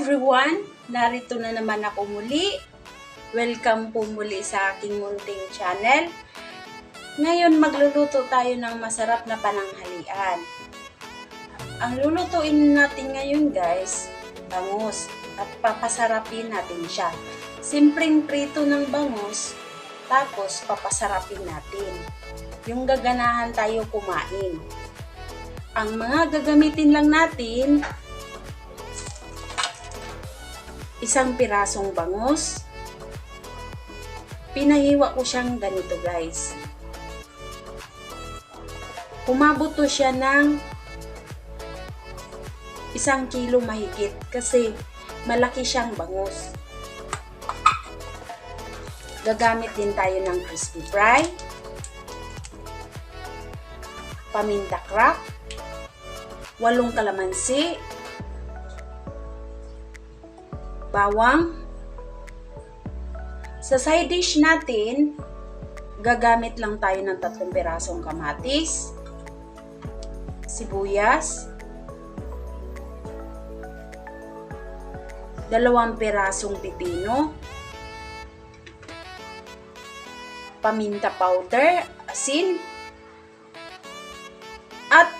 everyone! Narito na naman ako muli. Welcome po muli sa aking munting channel. Ngayon magluluto tayo ng masarap na pananghalian. Ang lulutuin natin ngayon guys, bangus. At papasarapin natin siya. Simpleng prito ng bangus, tapos papasarapin natin. Yung gaganahan tayo kumain. Ang mga gagamitin lang natin, isang pirasong bangus. Pinahiwa ko siyang ganito guys. Umabot to siya ng 1 kilo mahigit kasi malaki siyang bangus. Gagamit din tayo ng crispy fry, paminta crack, 8 kalamansi, bawang. Sa side dish natin, gagamit lang tayo ng 3 pirasong kamatis, sibuyas, 2 pirasong pipino, paminta powder, asin, at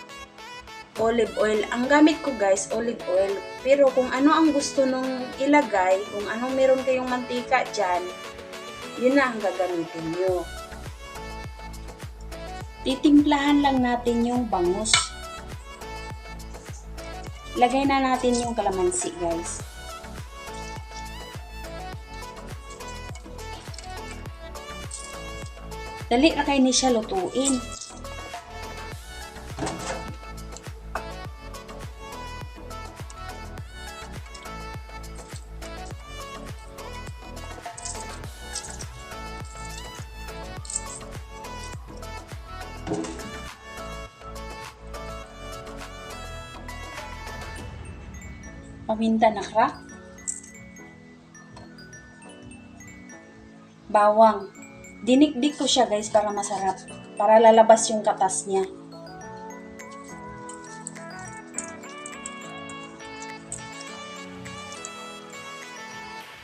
olive oil. Ang gamit ko guys, olive oil. Pero kung ano ang gusto nung ilagay, kung anong meron kayong mantika dyan, yun na ang gagamitin nyo. Titimplahan lang natin yung bangus. Lagay na natin yung kalamansi guys. Dali na kayo ni siya lutuin. Paminta na crack, bawang. Dinikdik ko siya guys para masarap, para lalabas yung katas niya.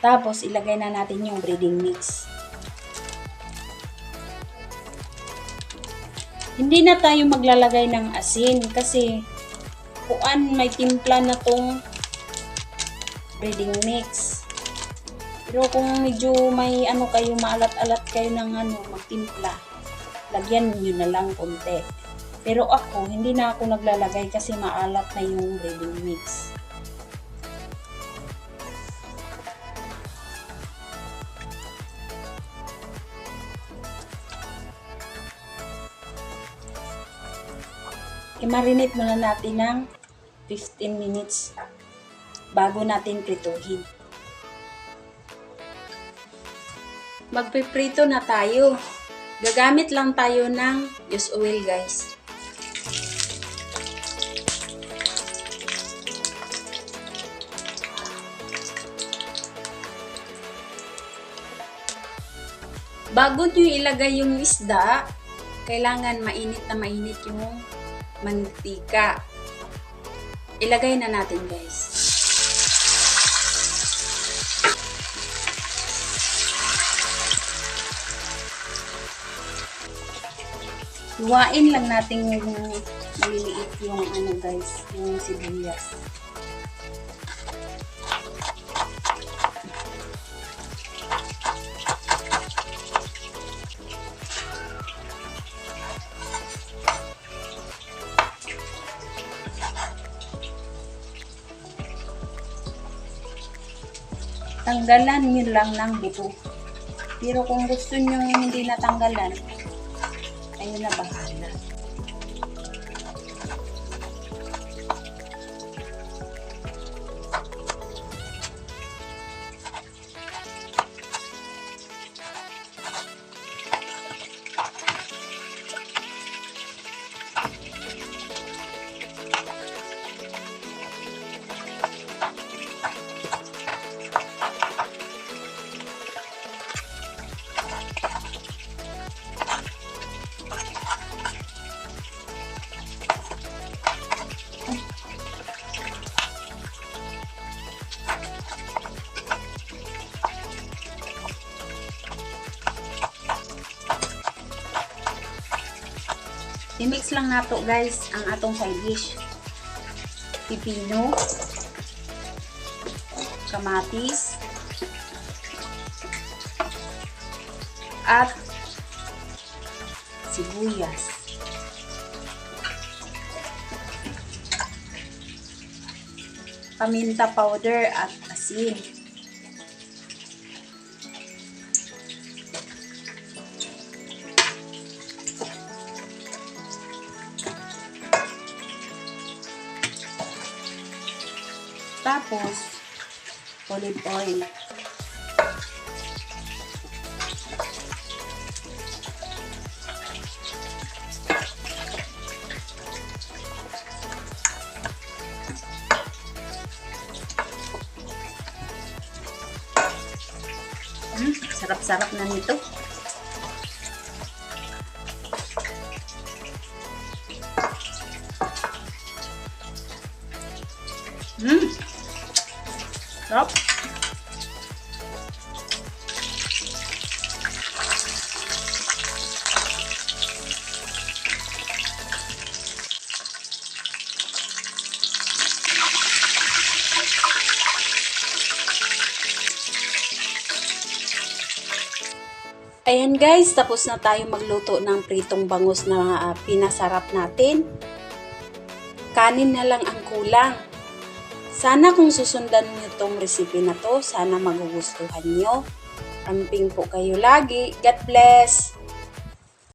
Tapos ilagay na natin yung breading mix. Hindi na tayo maglalagay ng asin kasi kuan may timpla na tong breading mix. Pero kung medyo may ano kayo, maalat-alat kayo ng magtimpla, lagyan niyo na lang konti. Pero ako, hindi na ako naglalagay kasi maalat na yung breading mix. I-marinate muna natin ng 15 minutes bago natin prituhin. Magpiprito na tayo. Gagamit lang tayo ng used oil guys. Bago nyo ilagay yung isda, kailangan mainit na mainit yung mantika. Ilagay na natin guys. Luwain lang natin yung maliliit yung guys, yung sibuyas. Tanggalan nyo lang ng buto. Pero kung gusto nyo hindi natanggalan, ayun na bahala. I-mix lang nato guys ang atong side dish. Pipino, kamatis, at sibuyas. Paminta powder at asin. Tapos, olive oil. Sarap-sarap na nito. Sarap. Ayan guys, tapos na tayo magluto ng pritong bangus na pinasarap natin. Kanin na lang ang kulang. Sana kung susundan niyo tong recipe na to, sana magugustuhan niyo. Amping po kayo lagi. God bless!